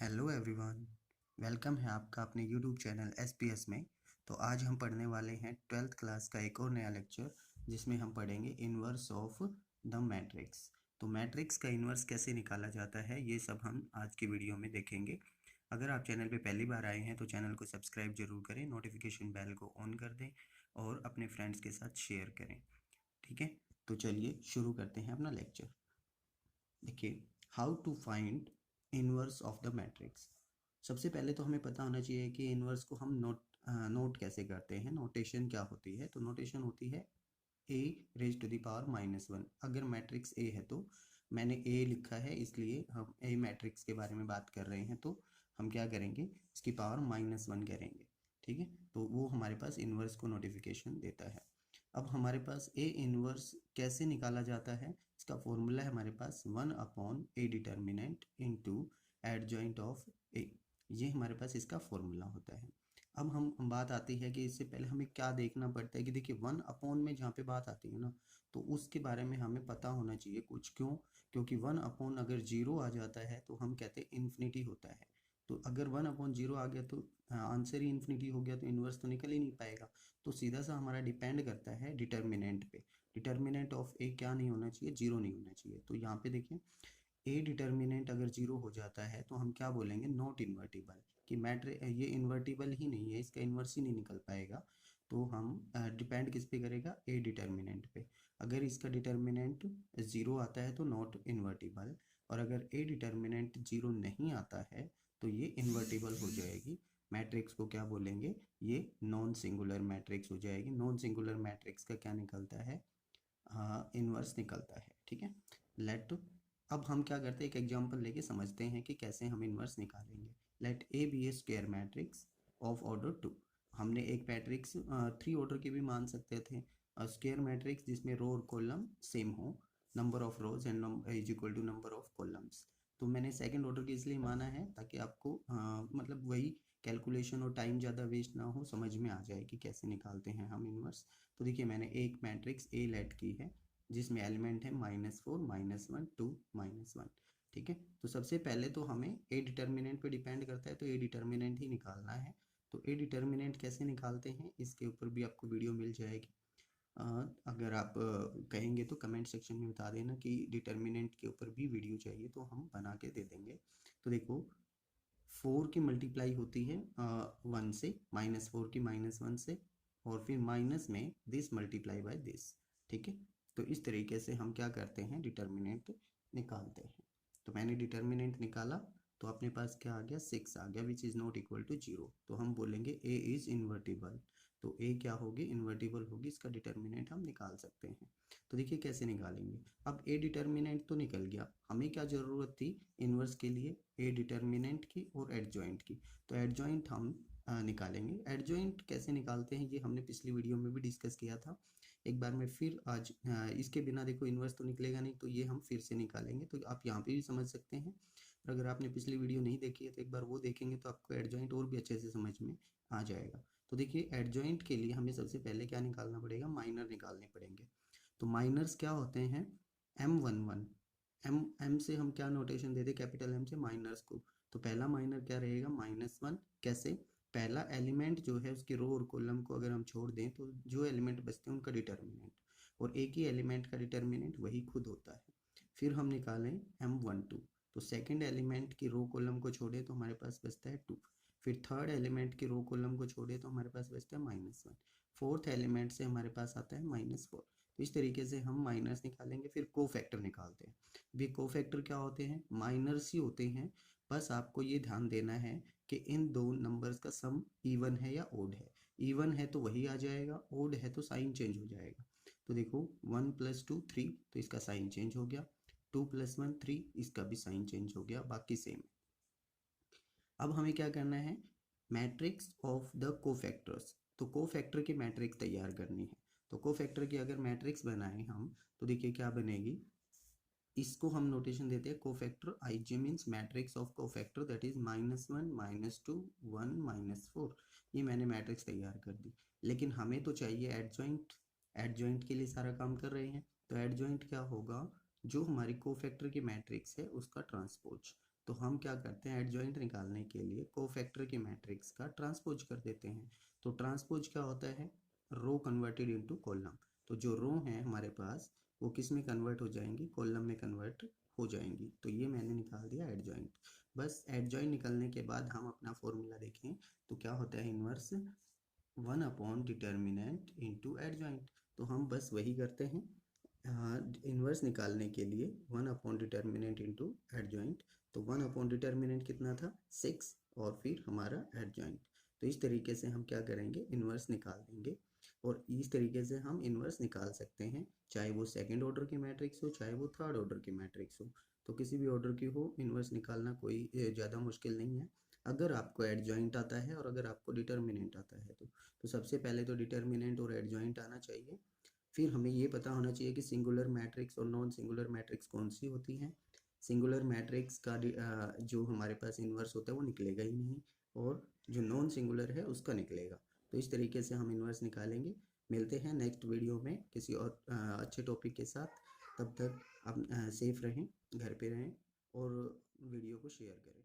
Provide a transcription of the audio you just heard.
Hello everyone, welcome है आपका अपने यूट्यूब चैनल एसपीएस में। तो आज हम पढ़ने वाले हैं 12th क्लास का एक और नया लेक्चर, जिसमें हम पढ़ेंगे इन्वर्स ऑफ द मैट्रिक्स। तो मैट्रिक्स का इन्वर्स कैसे निकाला जाता है, ये सब हम आज की वीडियो में देखेंगे। अगर आप चैनल पे पहली बार आए हैं तो चैनल को सब्सक्राइब जरूर करें, नोटिफिकेशन बेल को ऑन कर दें और अपने फ्रेंड्स के साथ शेयर करें। ठीक है, तो चलिए शुरू करते हैं अपना लेक्चर। देखिए, how to find inverse of the matrix. सबसे पहले तो हमें पता होना चाहिए कि इन्वर्स को हम नोट कैसे करते हैं, नोटेशन क्या होती है। तो नोटेशन होती है a raise to the power -1। अगर मैट्रिक्स a है तो मैंने a लिखा है, इसलिए हम a मैट्रिक्स के बारे में बात कर रहे हैं, तो हम क्या करेंगे, इसकी पावर -1 करेंगे। ठीक है, तो वो हमारे पास इन्वर्स को नोटिफिकेशन देता है। अब हमारे पास a इन्वर्स कैसे निकाला जाता है, इसका फॉर्मूला है हमारे पास 1/a determinant into adjoint of a। ये हमारे पास इसका फॉर्मूला होता है। अब हम बात आती है कि इससे पहले हमें क्या देखना पड़ता है कि देखिए 1/, में जहाँ पे बात आती है ना, तो उसके बारे में हमें पता होना चाहिए कुछ। क्यों? क्योंकि 1/, अगर 0 आ जाता है तो हम कहते हैं इन्फिनिटी होता है। तो अगर 1/0 आ गया तो आंसर ही इन्फिनिटी हो गया, तो इन्वर्स तो निकल ही नहीं पाएगा। तो सीधा सा हमारा डिपेंड करता है डिटर्मिनेंट पे। डिटर्मिनेंट ऑफ ए क्या नहीं होना चाहिए, 0 नहीं होना चाहिए। तो यहाँ पे देखिए, ए डिटर्मिनेंट अगर 0 हो जाता है तो हम क्या बोलेंगे, नॉट इन्वर्टिबल, कि मैट्रिक ये इन्वर्टिबल ही नहीं है, इसका इन्वर्स ही नहीं निकल पाएगा। तो हम डिपेंड किस पे करेगा, ए डिटर्मिनेंट पे। अगर इसका डिटर्मिनेंट 0 आता है तो नॉट इन्वर्टिबल, और अगर ए डिटर्मिनेंट 0 नहीं आता है तो ये इन्वर्टिबल हो जाएगी। मैट्रिक्स को क्या बोलेंगे, ये नॉन सिंगुलर मैट्रिक्स हो जाएगी। नॉन सिंगुलर मैट्रिक्स का क्या निकलता है, इन्वर्स निकलता है। ठीक है, लेट अब हम क्या करते हैं, एक एग्जांपल लेके समझते हैं कि कैसे हम इन्वर्स निकालेंगे। Let A be a square matrix of order 2। हमने एक मैट्रिक्स 3 ऑर्डर की भी मान सकते थे, स्क्वायर मैट्रिक्स जिसमें रो और कॉलम सेम हो, number of rows and is equal to number of columns. तो मैंने सेकंड ऑर्डर की इसलिए माना है ताकि आपको मतलब वही कैलकुलेशन और टाइम ज़्यादा वेस्ट ना हो, समझ में आ जाए कि कैसे निकालते हैं हम इन्वर्स। तो देखिए, मैंने एक मैट्रिक्स ए लेट की है जिसमें एलिमेंट है -4 -1 2 -1। ठीक है, तो सबसे पहले तो हमें ए डिटर्मिनेंट पे डिपेंड करता है, तो ए डिटर्मिनेंट ही निकालना है। तो ए डिटर्मिनेंट कैसे निकालते हैं, इसके ऊपर भी आपको वीडियो मिल जाएगी। अगर आप कहेंगे तो कमेंट सेक्शन में बता देना कि डिटर्मिनेंट के ऊपर भी वीडियो चाहिए, तो हम बना के दे देंगे। तो देखो, 4 की मल्टीप्लाई होती है 1 से, -4 की -1 से, और फिर माइनस में दिस मल्टीप्लाई बाय दिस। ठीक है, तो इस तरीके से हम क्या करते हैं, डिटर्मिनेंट निकालते हैं। तो मैंने डिटर्मिनेंट निकाला तो अपने पास क्या आ गया, 6 आ गया, which is not equal to 0। तो हम बोलेंगे ए इज़ इन्वर्टिबल। तो ए क्या होगी, इन्वर्टिबल होगी, इसका डिटर्मिनेंट हम निकाल सकते हैं। तो देखिए कैसे निकालेंगे। अब ए डिटर्मिनेंट तो निकल गया, हमें क्या ज़रूरत थी इन्वर्स के लिए, ए डिटर्मिनेंट की और एडजॉइंट की। तो एडजॉइंट हम निकालेंगे। एडजॉइंट कैसे निकालते हैं ये हमने पिछली वीडियो में भी डिस्कस किया था। एक बार मैं फिर आज इसके बिना देखो इन्वर्स तो निकलेगा नहीं, तो ये हम फिर से निकालेंगे। तो आप यहाँ पे भी समझ सकते हैं, और अगर आपने पिछली वीडियो नहीं देखी है तो एक बार वो देखेंगे तो आपको एडजॉइंट और भी अच्छे से समझ में आ जाएगा। तो देखिए, एडजॉइंट के लिए हमें सबसे पहले क्या निकालना पड़ेगा, माइनर निकालने पड़ेंगे। तो माइनर्स क्या होते हैं, M11। एम से हम क्या नोटेशन देते, कैपिटल एम से माइनर्स को। तो पहला माइनर क्या रहेगा, -1। कैसे, पहला एलिमेंट जो है उसकी रो और कॉलम को अगर हम छोड़ दें तो जो एलिमेंट बचते हैं उनका डिटर्मिनेंट, और एक ही एलिमेंट का डिटर्मिनेंट वही खुद होता है। फिर हम निकालें M12। तो सेकंड एलिमेंट की रो कॉलम को छोड़े तो हमारे पास बचता है 2। फिर थर्ड एलिमेंट की रो कॉलम को छोड़े तो हमारे पास बचता है -1। फोर्थ एलिमेंट से हमारे पास आता है -4। तो इस तरीके से हम माइनस निकालेंगे। फिर कोफैक्टर निकालते हैं। भी कोफैक्टर क्या होते हैं, माइनर्स ही होते हैं। बस आपको ये ध्यान देना है कि इन दो नंबर्स का सम इवन है या ओड है। इवन है तो वही आ जाएगा, ओड है तो साइन चेंज हो जाएगा। तो देखो, 1 + 2 3, तो इसका साइन चेंज हो गया। 2 + 1 3, इसका भी साइन चेंज हो गया, बाकी सेम है। अब हमें क्या करना है, मैट्रिक्स ऑफ द कोफैक्टर्स। तो कोफैक्टर की मैट्रिक्स तैयार करनी है। तो कोफैक्टर की अगर मैट्रिक्स बनाएं हम, तो देखिए क्या बनेगी, इसको हम नोटेशन देते हैं cofactor. I G means matrix of cofactor, that is -1 -2 1 -4। ये मैंने मैट्रिक्स तैयार कर दी। लेकिन हमें तो चाहिए एडजॉइंट। एडजॉइंट के लिए सारा काम कर रहे हैं, तो एडजॉइंट क्या होगा, जो हमारी कोफैक्टर की मैट्रिक्स है उसका ट्रांसपोज। तो हम क्या करते हैं, एडजॉइंट निकालने के लिए कोफैक्टर की मैट्रिक्स का ट्रांसपोज कर देते हैं। तो ट्रांसपोज क्या होता है, रो कन्वर्टेड इनटू कॉलम। तो जो रो हैं हमारे पास वो किस में कन्वर्ट हो जाएंगी, कॉलम में कन्वर्ट हो जाएंगी। तो ये मैंने निकाल दिया एडजॉइंट। बस एडजॉइंट निकलने के बाद हम अपना फॉर्मूला देखें तो क्या होता है, inverse 1 upon determinant into adjoint. तो हम बस वही करते हैं, इन्वर्स निकालने के लिए 1 अपॉन डिटर्मिनेंट इंटू एडजॉइंट। तो 1 अपॉन डिटर्मिनेंट कितना था, 6, और फिर हमारा एडजॉइंट। तो इस तरीके से हम क्या करेंगे, इन्वर्स निकाल देंगे। और इस तरीके से हम इन्वर्स निकाल सकते हैं, चाहे वो सेकंड ऑर्डर की मैट्रिक्स हो, चाहे वो थर्ड ऑर्डर की मैट्रिक्स हो। तो किसी भी ऑर्डर की हो, इन्वर्स निकालना कोई ज़्यादा मुश्किल नहीं है, अगर आपको एडजॉइंट आता है और अगर आपको डिटर्मिनेंट आता है तो सबसे पहले तो डिटर्मिनेंट और एडजॉइंट आना चाहिए। फिर हमें ये पता होना चाहिए कि सिंगुलर मैट्रिक्स और नॉन सिंगुलर मैट्रिक्स कौन सी होती हैं। सिंगुलर मैट्रिक्स का जो हमारे पास इन्वर्स होता है वो निकलेगा ही नहीं, और जो नॉन सिंगुलर है उसका निकलेगा। तो इस तरीके से हम इन्वर्स निकालेंगे। मिलते हैं नेक्स्ट वीडियो में किसी और अच्छे टॉपिक के साथ। तब तक आप सेफ रहें, घर पे रहें और वीडियो को शेयर करें।